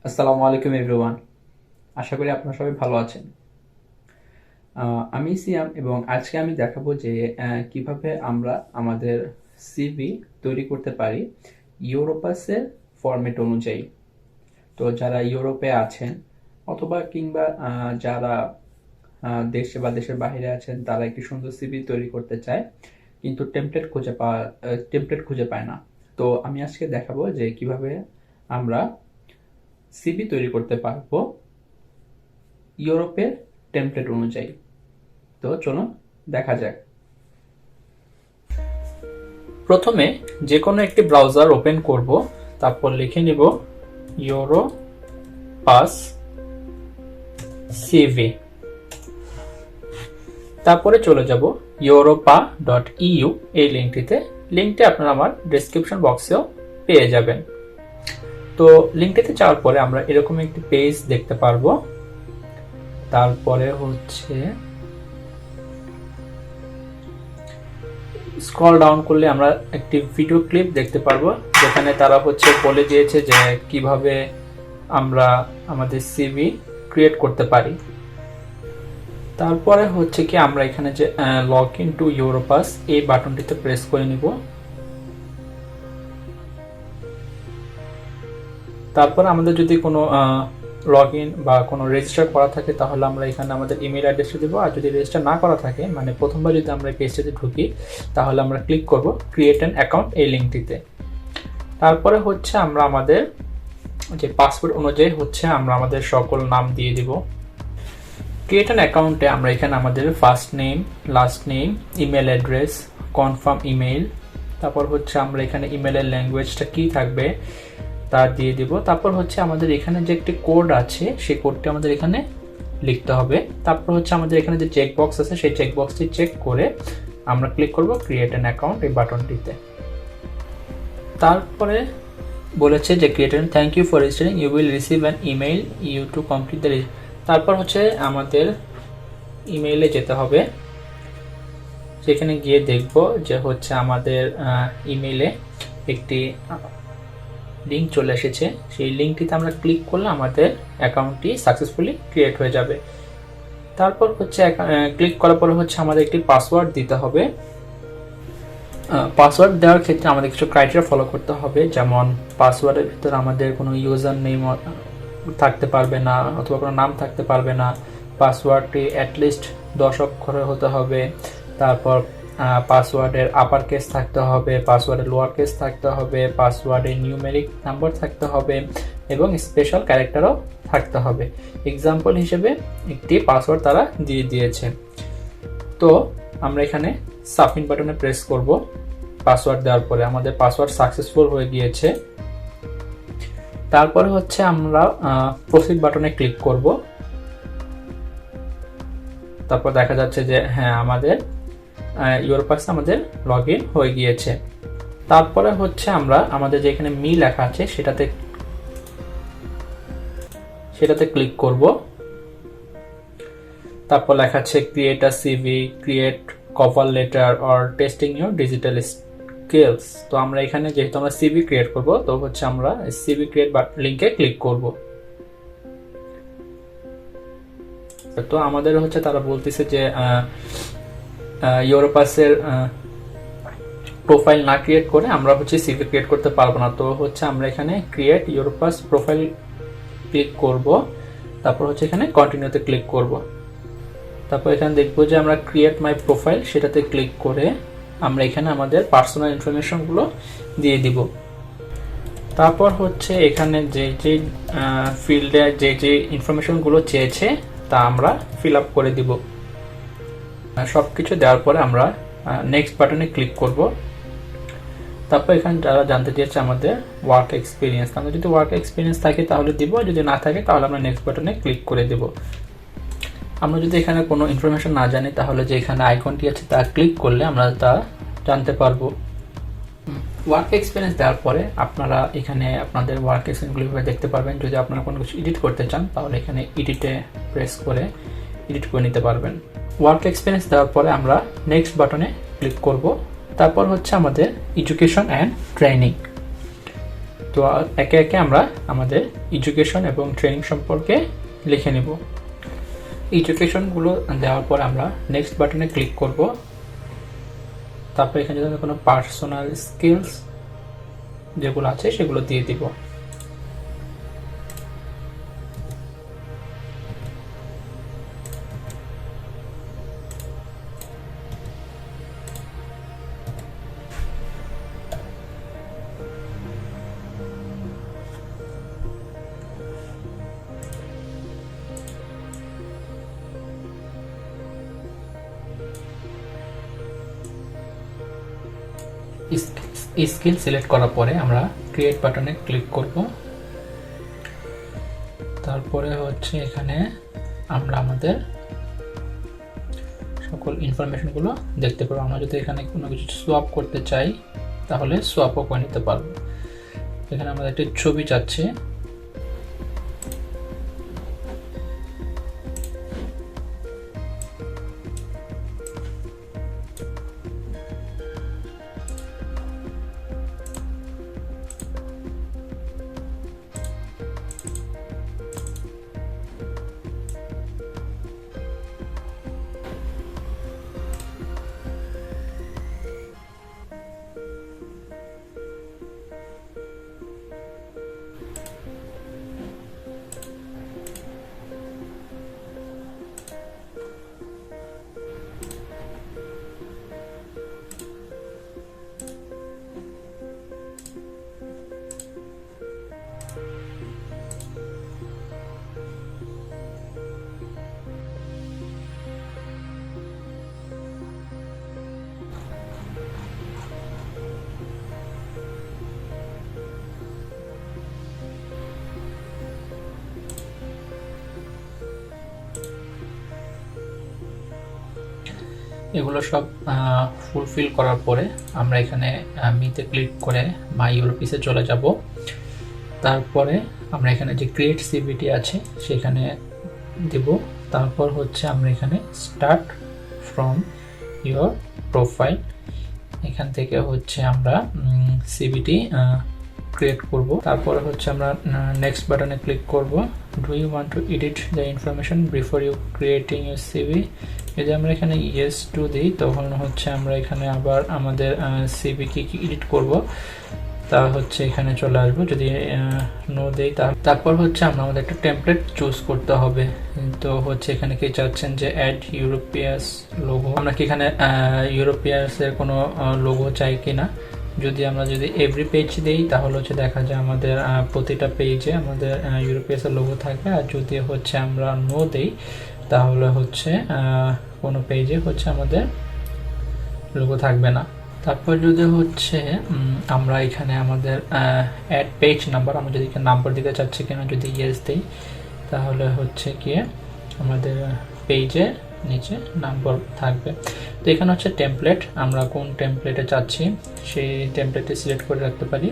আসসালামু আলাইকুম এভরিওয়ান। আশা করি আপনারা সবাই ভালো আছেন। আমি সিয়াম এবং আজকে আমি দেখাবো যে কিভাবে আমরা আমাদের সিভি তৈরি করতে পারি ইউরোপাসের ফরম্যাট অনুযায়ী। তো যারা ইউরোপে আছেন অথবা কিংবা যারা দেশে বা দেশের বাইরে আছেন তারা একটি সুন্দর সিভি তৈরি করতে চায় কিন্তু টেমপ্লেট খুঁজে পায় না। তো আমি আজকে দেখাবো যে কিভাবে আমরা সিভি তৈরি করতে পারবো ইউরোপের টেমপ্লেট অনুযায়ী। তো চলুন দেখা যাক। প্রথমে যে কোনো একটি ব্রাউজার ওপেন করব, তারপর লিখে নিব ইউরোপাস সিভি। তারপরে চলে যাব europa.eu এই লিঙ্কটি আপনারা আমার ডেসক্রিপশন বক্সেও পেয়ে যাবেন। তো লিঙ্কটিতে যাওয়ার পরে আমরা এরকম একটি পেজ দেখতে পারবো। তারপরে হচ্ছে স্ক্রল ডাউন করলে আমরা একটি ভিডিও ক্লিপ দেখতে পারবো, যেখানে তারা বলে দিয়েছে যে কিভাবে আমরা আমাদের সিভি ক্রিয়েট করতে পারি। তারপরে কি আমরা এখানে যে লগ ইন টু ইউরোপাস এই বাটনটিতে প্রেস করে নিব। তারপর আমাদের যদি কোনো লগ ইন বা কোনো রেজিস্টার করা থাকে তাহলে আমরা এখানে আমাদের ইমেল অ্যাড্রেসটা দেবো, আর যদি রেজিস্টার না করা থাকে মানে প্রথমবার যদি আমরা পেজটাতে ঢুকি তাহলে আমরা ক্লিক করব ক্রিয়েট অ্যান অ্যাকাউন্ট এই লিঙ্কটিতে। তারপরে আমরা আমাদের যে পাসওয়ার্ড অনুযায়ী আমরা আমাদের সকল নাম দিয়ে দিব। ক্রিয়েট অ্যান অ্যাকাউন্টে আমরা এখানে আমাদের first name, last name, email address, confirm email, তারপর আমরা এখানে ইমেলের ল্যাঙ্গুয়েজটা কি থাকবে তা দিয়ে দিব। তারপর আমাদের এখানে যে একটি কোড আছে সেই কোডটি আমাদের এখানে লিখতে হবে। তারপর আমাদের এখানে যে চেক বক্স আছে সেই চেক বক্সটি চেক করে আমরা ক্লিক করব ক্রিয়েট অ্যান অ্যাকাউন্ট এই বাটনটিতে। তারপরে বলেছে যে create an thank you for registering, you will receive an email you to complete the. তারপর আমাদের ইমেইলে যেতে হবে, সেখানে গিয়ে দেখব যে আমাদের ইমেইলে একটি লিঙ্ক চলে এসেছে। সেই লিঙ্কটিতে আমরা ক্লিক করলে আমাদের অ্যাকাউন্টটি সাকসেসফুলি ক্রিয়েট হয়ে যাবে। তারপর ক্লিক করার পরে আমাদের একটি পাসওয়ার্ড দিতে হবে। পাসওয়ার্ড দেওয়ার ক্ষেত্রে আমাদের কিছু ক্রাইটেরিয়া ফলো করতে হবে, যেমন পাসওয়ার্ডের ভিতরে আমাদের কোনো ইউজার নেম থাকতে পারবে না অথবা কোনো নাম থাকতে পারবে না। পাসওয়ার্ডটি অ্যাটলিস্ট 10 অক্ষরের হতে হবে। তারপর পাসওয়ার্ডের আপার কেস থাকতে হবে, পাসওয়ার্ডের লোয়ার কেস থাকতে হবে, পাসওয়ার্ডের নিউমেরিক নাম্বার থাকতে হবে এবং স্পেশাল ক্যারেক্টারও থাকতে হবে। এক্সাম্পল হিসেবে একটি পাসওয়ার্ড তারা দিয়ে দিয়েছে। তো আমরা এখানে সাবমিট বাটনে প্রেস করব। পাসওয়ার্ড দেওয়ার পরে আমাদের পাসওয়ার্ড সাকসেসফুল হয়ে গিয়েছে। তারপরে আমরা প্রসিড বাটনে ক্লিক করব। তারপর দেখা যাচ্ছে যে হ্যাঁ, আমাদের ইউরোপাসে আমাদের লগ ইন হয়ে গিয়েছে। তারপরে আমরা আমাদের যে এখানে মি লেখা আছে সেটাতে ক্লিক করব। তারপর লেখা আছে create a CV, create cover letter or testing your digital skills. তো আমরা এখানে যেহেতু আমরা সিভি ক্রিয়েট করব, তো আমরা সিভি ক্রিয়েট লিংকে ক্লিক করব। তো আমাদের তারা বলতেছে যে ইউরোপাসের প্রোফাইল না ক্রিয়েট করে আমরা সিভি ক্রিয়েট করতে পারবো না। তো আমরা এখানে ক্রিয়েট ইউরোপাস প্রোফাইল ক্লিক করব। তারপর এখানে কন্টিনিউতে ক্লিক করব। তারপর এখানে দেখবো যে আমরা ক্রিয়েট মাই প্রোফাইল সেটাতে ক্লিক করে আমরা এখানে আমাদের পার্সোনাল ইনফরমেশনগুলো দিয়ে দিব। তারপর এখানে যে যে ফিল্ডে যে যে ইনফরমেশনগুলো চেয়েছে তা আমরা ফিল আপ করে দিব। সব কিছু দেওয়ার পরে আমরা নেক্সট বাটনে ক্লিক করব। তারপর এখানে যারা জানতে চেয়েছে আমাদের ওয়ার্ক এক্সপিরিয়েন্স, আমরা যদি ওয়ার্ক এক্সপিরিয়েন্স থাকে তাহলে দিব, যদি না থাকে তাহলে আমরা নেক্সট বাটনে ক্লিক করে দেব। আমরা যদি এখানে কোনো ইনফরমেশন না জানি তাহলে যে এখানে আইকনটি আছে তা ক্লিক করলে আমরা তা জানতে পারবো। ওয়ার্ক এক্সপিরিয়েন্স দেওয়ার পরে আপনারা এখানে আপনাদের ওয়ার্ক এক্সপিরিয়েন্সগুলো দেখতে পারবেন। যদি আপনারা কোনো কিছু এডিট করতে চান তাহলে এখানে এডিটে প্রেস করে এডিট করে নিতে পারবেন। ওয়ার্ক এক্সপিরিয়েন্স দেওয়ার পরে আমরা নেক্সট বাটনে ক্লিক করব। তারপর আমাদের এডুকেশন অ্যান্ড ট্রেনিং। তো একে একে আমরা আমাদের এডুকেশন এবং ট্রেনিং সম্পর্কে লিখে নেব। এডুকেশনগুলো দেওয়ার পর আমরা নেক্সট বাটনে ক্লিক করব। তারপর এখানে যদি কোনো পার্সোনাল স্কিলস যেগুলো আছে সেগুলো দিয়ে দিব। স্কিল সিলেক্ট করার পরে আমরা ক্রিয়েট বাটনে ক্লিক করব। তারপরে হচ্ছে এখানে আমরা আমাদের সকল ইনফরমেশনগুলো দেখতে পারবো। আমরা যদি এখানে কোনো কিছু সোয়াপ করতে চাই তাহলে সোয়াপও করে নিতে পারবো। এখানে আমাদের একটি ছবি চাচ্ছে, এগুলো সব ফুলফিল করার পরে আমরা এখানে মিতে ক্লিক করে মাই ইউরোপিসে চলে যাব। তারপরে আমরা এখানে যে ক্রিয়েট সিভিটি আছে সেখানে দেব। তারপর হচ্ছে আমরা এখানে স্টার্ট ফ্রম ইয়োর প্রোফাইল, এখান থেকে হচ্ছে আমরা সিভিটি ক্রিয়েট করব। তারপরে হচ্ছে আমরা নেক্সট বাটনে ক্লিক করব। Do you want to edit the information before you creating your CV. যদি আমরা এখানে ইয়েস টু দিই তখন হচ্ছে আমরা এখানে আবার আমাদের সিভি কি এডিট করব তা হচ্ছে এখানে চলে আসবো। যদি নো দেই তারপর হচ্ছে আমরা আমাদের একটা টেমপ্লেট চুজ করতে হবে। তো হচ্ছে এখানে কি চাচ্ছেন যে অ্যাড ইউরোপিয়াস লোগো, আমরা কি এখানে ইউরোপিয়াসের কোনো লোগো চাই কিনা। যদি এভরি পেজ দিই তাহলে হচ্ছে দেখা যায় আমাদের প্রতিটা পেজে আমাদের ইউরোপিয়াসের লোগো থাকবে। আর যদি হচ্ছে আমরা নো দেই তাহলে হচ্ছে কোনো পেজে হচ্ছে আমাদের লোগো থাকবে না। তারপর যদি হচ্ছে আমরা এখানে আমাদের অ্যাড পেজ নাম্বার, আমরা যদি নাম্বার দিতে চাচ্ছি কিনা, যদি ইয়েস দিই তাহলে হচ্ছে গিয়ে আমাদের পেজে নিচে নাম্বার থাকবে। তো এখানে হচ্ছে টেমপ্লেট, আমরা কোন টেমপ্লেটে চাচ্ছি সেই টেমপ্লেটে সিলেক্ট করে রাখতে পারি।